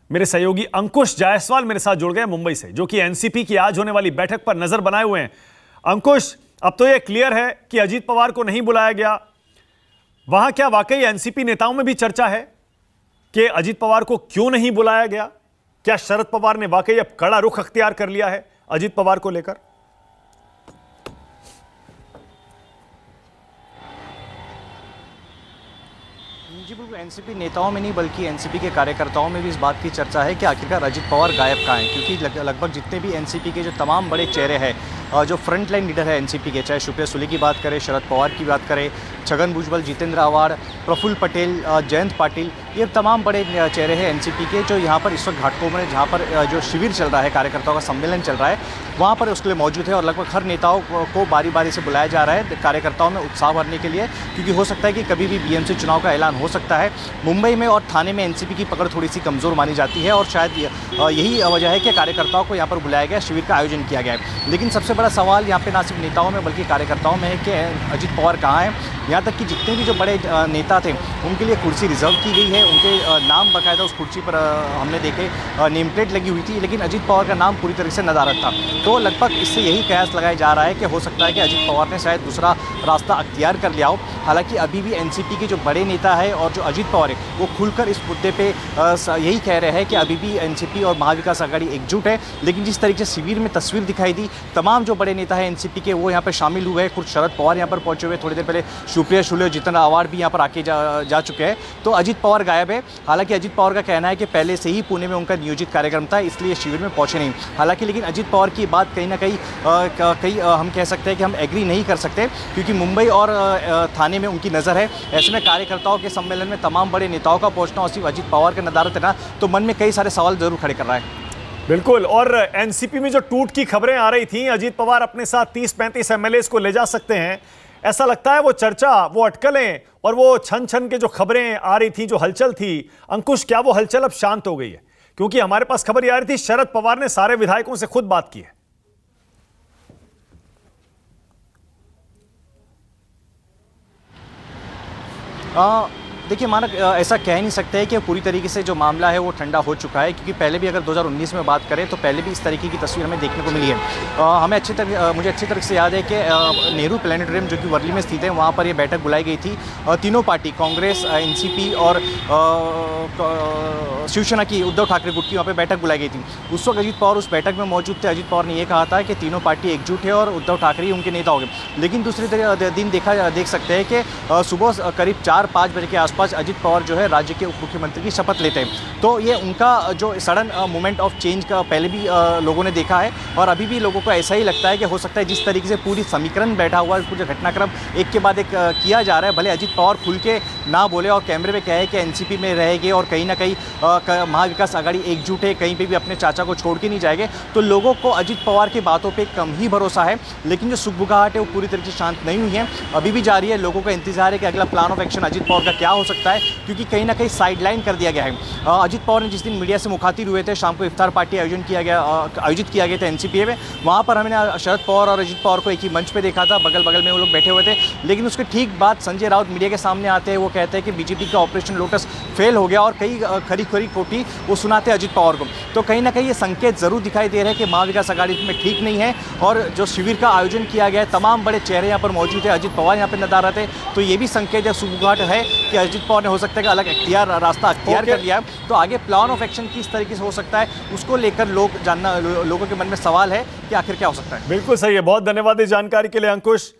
मेरे सहयोगी अंकुश जायसवाल मेरे साथ जुड़ गए मुंबई से, जो कि एनसीपी की आज होने वाली बैठक पर नजर बनाए हुए हैं। अंकुश, अब तो यह क्लियर है कि अजीत पवार को नहीं बुलाया गया। वहां क्या वाकई एनसीपी नेताओं में भी चर्चा है कि अजीत पवार को क्यों नहीं बुलाया गया? क्या शरद पवार ने वाकई अब कड़ा रुख अख्तियार कर लिया है अजीत पवार को लेकर? जी बिल्कुल, एनसीपी नेताओं में नहीं बल्कि एनसीपी के कार्यकर्ताओं में भी इस बात की चर्चा है कि आखिरकार अजीत पवार गायब कहाँ हैं, क्योंकि लगभग जितने भी एनसीपी के जो तमाम बड़े चेहरे हैं, जो फ्रंट लाइन लीडर है एनसीपी के, चाहे सुप्रिया सुले की बात करें, शरद पवार की बात करें, छगन भुजबल, जितेंद्र आव्हाड, प्रफुल्ल पटेल, जयंत पाटिल, ये तमाम बड़े चेहरे हैं एनसीपी के जो यहाँ पर इस वक्त घाटकोपर में, जहाँ पर जो शिविर चल रहा है, कार्यकर्ताओं का सम्मेलन चल रहा है, वहाँ पर उसके लिए मौजूद है। और लगभग हर नेताओं को बारी बारी से बुलाया जा रहा है कार्यकर्ताओं में उत्साह भरने के लिए, क्योंकि हो सकता है कि कभी भी बीएमसी चुनाव का ऐलान हो सकता है। मुंबई में और थाने में एनसीपी की पकड़ थोड़ी सी कमज़ोर मानी जाती है और शायद यही वजह है कि कार्यकर्ताओं को यहाँ पर बुलाया गया, शिविर का आयोजन किया गया है। लेकिन सबसे बड़ा सवाल यहाँ पे ना सिर्फ नेताओं में बल्कि कार्यकर्ताओं में है कि अजीत पवार कहाँ हैं। यहाँ तक कि जितने भी जो बड़े नेता थे उनके लिए कुर्सी रिजर्व की गई है, उनके नाम बाकायदा उस कुर्सी पर हमने देखे नेम प्लेट लगी हुई थी, लेकिन अजीत पवार का नाम पूरी तरह से नदारद था। तो लगभग इससे यही कयास लगाया जा रहा है कि हो सकता है कि अजीत पवार ने शायद दूसरा रास्ता अख्तियार कर लिया हो। हालांकि अभी भी एनसीपी के जो बड़े नेता है और जो अजीत पवार है वो खुलकर इस मुद्दे पे यही कह रहे हैं कि अभी भी एनसीपी और महाविकास आघाड़ी एकजुट है। लेकिन जिस तरीके से शिविर में तस्वीर दिखाई दी, तमाम जो बड़े नेता हैं एनसीपी के वो यहाँ पर शामिल हुए हैं। खुद शरद पवार यहाँ पर पहुंचे हुए, थोड़ी देर पहले सुप्रिया सुले और जितेंद्र आव्हाड भी यहाँ पर आके जा चुके हैं। तो अजीत पवार गायब है। हालांकि अजीत पवार का कहना है कि पहले से ही पुणे में उनका नियोजित कार्यक्रम था, इसलिए शिविर में पहुंचे नहीं। हालांकि लेकिन अजीत पवार की बात कहीं ना कहीं हम कह सकते हैं कि हम एग्री नहीं कर सकते, क्योंकि मुंबई और थाने में उनकी नज़र है। ऐसे में कार्यकर्ताओं के सम्मेलन में तमाम बड़े नेताओं का पहुंचना और सिर्फ अजीत पवार का नदारत है ना, तो मन में कई सारे सवाल जरूर खड़े कर रहा है। बिल्कुल। और एनसीपी में जो टूट की खबरें आ रही थी, अजीत पवार अपने साथ 30-35 एमएलएस को ले जा सकते हैं, ऐसा लगता है वो चर्चा, वो अटकलें और वो छन छन के जो खबरें आ रही थी, जो हलचल थी, अंकुश, क्या वो हलचल अब शांत हो गई है? क्योंकि हमारे पास खबर ये आ रही थी शरद पवार ने सारे विधायकों से खुद बात की है। देखिए मानक, ऐसा कह नहीं सकते हैं कि पूरी तरीके से जो मामला है वो ठंडा हो चुका है, क्योंकि पहले भी अगर 2019 में बात करें तो पहले भी इस तरीके की तस्वीर हमें देखने को मिली है। मुझे अच्छी तरह से याद है कि नेहरू प्लेनेटोरियम जो कि वर्ली में स्थित है, वहाँ पर ये बैठक बुलाई गई थी। तीनों पार्टी, कांग्रेस, एनसीपी और शिवसेना की, उद्धव ठाकरे गुट की वहाँ पर बैठक बुलाई गई थी। उस वक्त अजीत पवार उस बैठक में मौजूद थे। अजीत पवार ने यह कहा था कि तीनों पार्टी एकजुट है और उद्धव ठाकरे उनके नेता हो गए। लेकिन दूसरे दिन देख सकते हैं कि सुबह करीब 4-5 बजे के आसपास अजीत पवार जो है राज्य के उप मुख्यमंत्री की शपथ लेते हैं। तो ये उनका जो सडन मोमेंट ऑफ चेंज का पहले भी लोगों ने देखा है और अभी भी लोगों को ऐसा ही लगता है कि हो सकता है जिस तरीके से पूरी समीकरण बैठा हुआ है, पूरा घटनाक्रम एक के बाद एक किया जा रहा है। भले अजीत पवार खुल के ना बोले और कैमरे में कहे कि एनसीपी में रहेंगे और कहीं ना कहीं महाविकास आघाड़ी एकजुट है, कहीं पर भी अपने चाचा को छोड़ के नहीं जाएंगे, तो लोगों को अजीत पवार की बातों पर कम ही भरोसा है। लेकिन जो सुगबुगाहट है वो पूरी तरीके से शांत नहीं हुई है, अभी भी जारी है। लोगों का इंतजार है कि अगला plan of action Ajit Pawar का क्या हो सकता है, क्योंकि कहीं ना कहीं साइडलाइन कर दिया गया है। अजीत पवार ने जिस दिन मीडिया से मुखातिब हुए थे, शाम को इफ्तार पार्टी आयोजित किया गया था एनसीपी में। वहाँ पर हमने शरद पवार और अजीत पवार को एक ही मंच पे देखा था, बगल बगल में वो लोग बैठे हुए थे। लेकिन उसके ठीक बाद संजय राउत मीडिया के सामने आते हैं, वो कहते हैं कि बीजेपी का ऑपरेशन लोटस फेल हो गया और कई खरी खरी कोठी वो सुनाते अजीत पवार को। तो कहीं ना कहीं ये संकेत जरूर दिखाई दे रहे हैं कि महाविकास आघाड़ी में ठीक नहीं है। और जो शिविर का आयोजन किया गया है, तमाम बड़े चेहरे यहाँ पर मौजूद है, अजीत पवार यहाँ पर नदारत है, तो ये भी संकेत या सुगबुगाहट है कि अजीत पवार ने हो सकता है कि अलग रास्ता अख्तियार कर लिया। तो आगे प्लान ऑफ एक्शन किस तरीके से हो सकता है, उसको लेकर लोगों के मन में सवाल है कि आखिर क्या हो सकता है। बिल्कुल सही है। बहुत धन्यवाद इस जानकारी के लिए अंकुश।